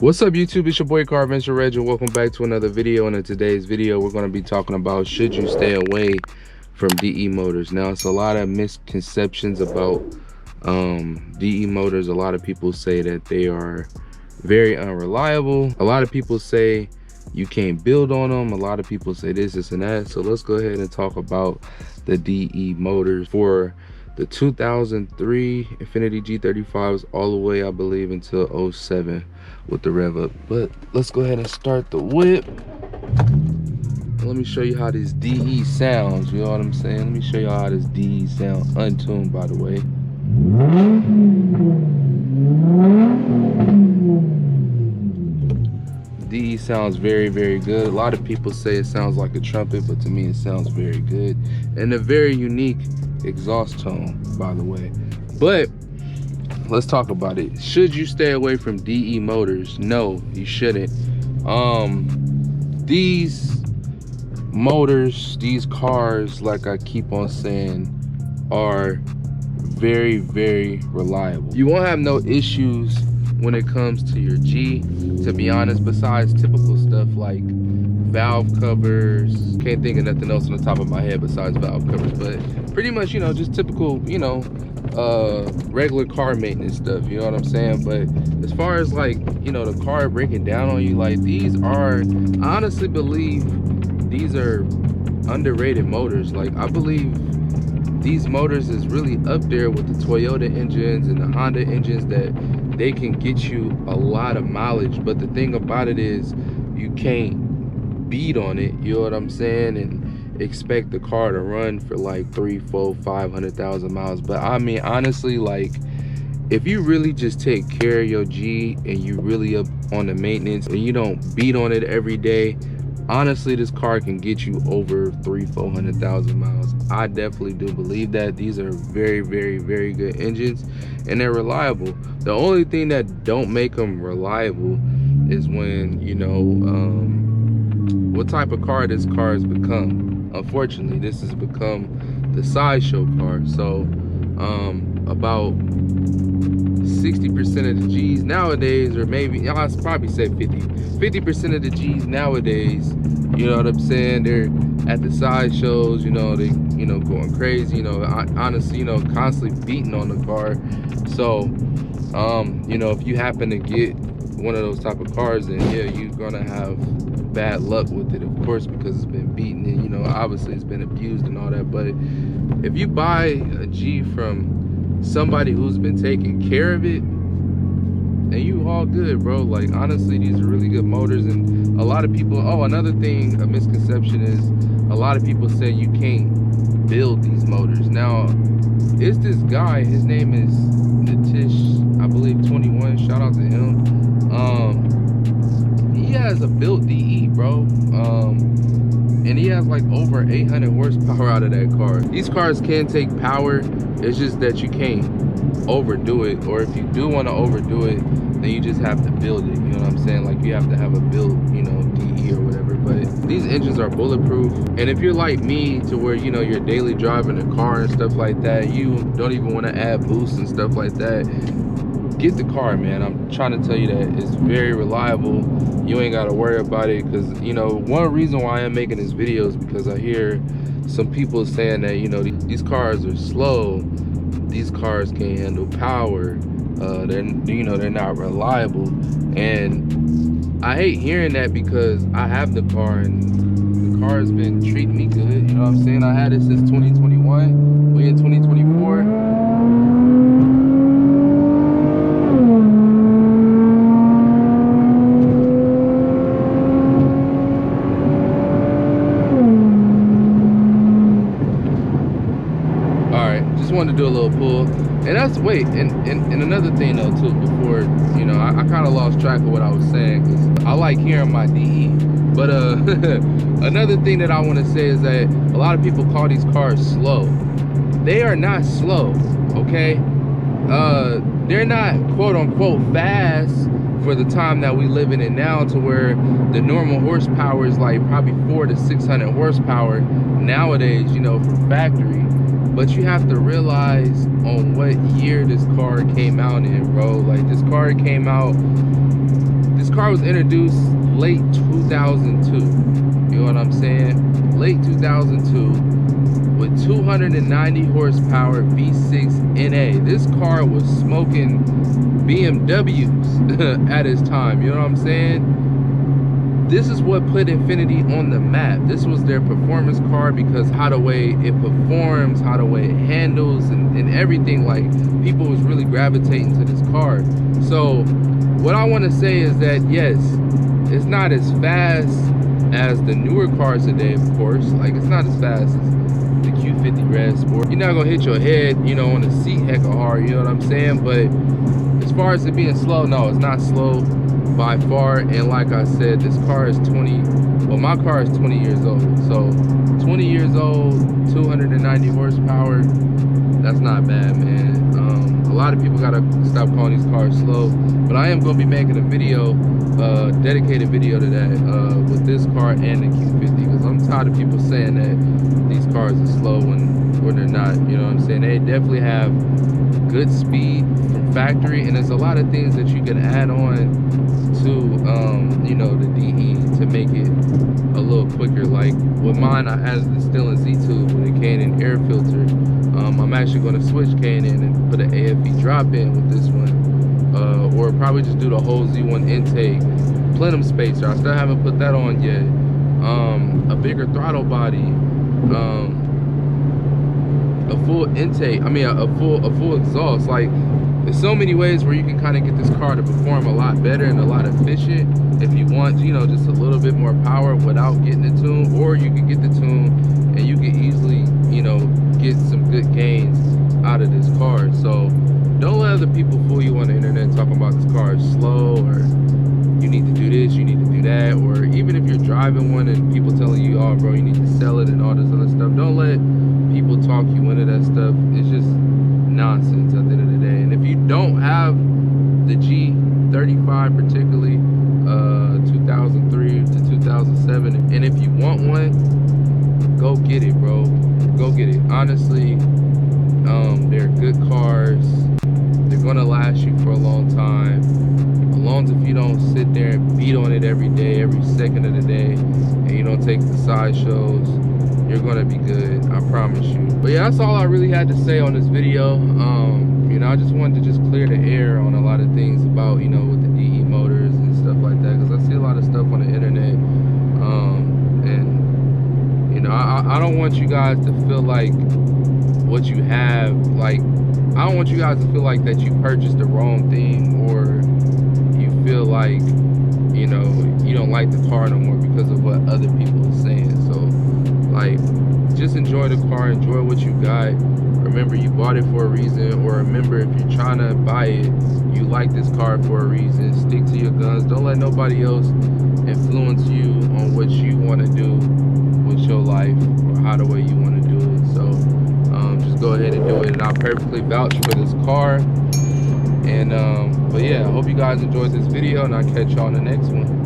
What's up YouTube, it's your boy Car Adventure Reg and welcome back to another video. And in today's video we're going to be talking about should you stay away from DE motors. Now it's a lot of misconceptions about DE motors. A lot of people say that they are very unreliable. A lot of people say you can't build on them. A lot of people say this and that. So let's go ahead and talk about the DE motors for the 2003 Infiniti G35s all the way, I believe, until 07 with the rev up. But let's go ahead and start the whip. Let me show you how this DE sounds. You know what I'm saying? Let me show you how this DE sound, untuned by the way. DE sounds very, very good. A lot of people say it sounds like a trumpet, but to me it sounds very good. And a very unique exhaust tone, by the way. But let's talk about it. Should you stay away from DE motors? No, you shouldn't. These motors, these cars, like I keep on saying, are very, very reliable. You won't have no issues when it comes to your G, to be honest, besides typical stuff like valve covers. Can't think of nothing else on the top of my head besides valve covers, but pretty much, you know, just typical, you know, regular car maintenance stuff, you know what I'm saying? But as far as like, you know, the car breaking down on you, like these are, I honestly believe these are underrated motors. Like I believe these motors is really up there with the Toyota engines and the Honda engines, that they can get you a lot of mileage. But the thing about it is you can't beat on it, you know what I'm saying, and expect the car to run for like 3, 4, 500,000 miles. But I mean, honestly, like if you really just take care of your G and you really up on the maintenance and you don't beat on it every day, honestly, this car can get you over 300,000-400,000 miles. I definitely do believe that. These are very, very, very good engines and they're reliable. The only thing that don't make them reliable is when, you know, what type of car this car has become. Unfortunately, this has become the sideshow car. So about 60% of the G's nowadays, or maybe I'll probably say 50% of the G's nowadays, you know what I'm saying, they're at the sideshows, you know, they, you know, going crazy, you know, honestly, you know, constantly beating on the car. So you know, if you happen to get one of those type of cars, then yeah, you're gonna have bad luck with it, of course, because it's been beaten and, you know, obviously it's been abused and all that. But if you buy a G from somebody who's been taking care of it, and you all good, bro. Like honestly, these are really good motors. And a lot of people, oh, another thing, a misconception is a lot of people say you can't build these motors. Now it's this guy, his name is Nitish, I believe 21, shout out to him. He has a built DE, bro, and he has like over 800 horsepower out of that car. These cars can take power, it's just that you can't overdo it, or if you do want to overdo it, then you just have to build it, you know what I'm saying? Like you have to have a built, you know, DE or whatever. But these engines are bulletproof, and if you're like me, to where, you know, you're daily driving a car and stuff like that, you don't even want to add boosts and stuff like that, get the car, man. I'm trying to tell you that it's very reliable. You ain't got to worry about it, because, you know, one reason why I'm making this video is because I hear some people saying that, you know, these cars are slow, these cars can't handle power, they're, you know, they're not reliable. And I hate hearing that, because I have the car and the car has been treating me good, you know what I'm saying? I had it since 2021, we in 2024. Wanted to do a little pull, and that's and another thing though too, before, you know, I kind of lost track of what I was saying, because I like hearing my DE. But another thing that I want to say is that a lot of people call these cars slow. They are not slow, okay? They're not quote unquote fast for the time that we live in it now, to where the normal horsepower is like probably 400 to 600 horsepower nowadays, you know, from factory. But you have to realize on what year this car came out in, bro. Like this car car was introduced late 2002. You know what I'm saying? Late 2002 with 290 horsepower V6 NA. This car was smoking BMWs at its time. You know what I'm saying? This is what put Infiniti on the map. This was their performance car because how the way it performs, how the way it handles, and everything. Like, people was really gravitating to this car. So what I want to say is that yes, it's not as fast as the newer cars today, of course. Like, it's not as fast as the Q50 Red Sport. You're not gonna hit your head, you know, on the seat hecka hard, you know what I'm saying? But as far as it being slow, no, it's not slow by far. And like I said, this car is 20, well, my car is 20 years old. So 20 years old, 290 horsepower, that's not bad, man. A lot of people gotta stop calling these cars slow, but I am gonna be making a video, dedicated video to that, with this car and the Q50, because I'm tired of people saying that these cars are slow when they're not. You know what I'm saying? They definitely have good speed from factory, and there's a lot of things that you can add on to you know, the DE to make it a little quicker. Like with mine, I added the Dispelling Z2 with a K&N air filter. I'm actually going to switch K&N and put an AFE drop in with this one, or probably just do the whole Z1 intake plenum spacer. I still haven't put that on yet. A bigger throttle body, a full intake, I mean a full exhaust. Like, there's so many ways where you can kind of get this car to perform a lot better and a lot efficient if you want, you know, just a little bit more power without getting the tune. Or you can get the tune and you can easily, you know, get some good gains out of this car. So don't let other people fool you on the internet talking about this car is slow, or you need to do this, you need to do that. Or even if you're driving one and people telling you, oh bro, you need to sell it and all this other stuff, don't let people talk you into that stuff. It's just nonsense at the end of the day. And if you don't have the G35, particularly 2003 to 2007, and if you want one, go get it, bro. Go get it. Honestly, they're good cars. They're gonna last you for a long time, as long as if you don't sit there and beat on it every day, every second of the day, and you don't take the side shows, you're gonna be good, I promise you. But yeah, that's all I really had to say on this video. You know, I just wanted to just clear the air on a lot of things about, you know, with the DE motors and stuff like that, because I see a lot of stuff on the internet, and you know, I don't want you guys to feel like what you have, like, I don't want you guys to feel like that you purchased the wrong thing, or you feel like, you know, you don't like the car no more because of what other people are saying. So, like, just enjoy the car, enjoy what you got. Remember, you bought it for a reason. Or remember, if you're trying to buy it, you like this car for a reason. Stick to your guns. Don't let nobody else influence you on what you want to do with your life, or how the way you want to do it. So just go ahead and do it, and I'll perfectly vouch for this car. And but yeah, I hope you guys enjoyed this video, and I'll catch y'all in the next one.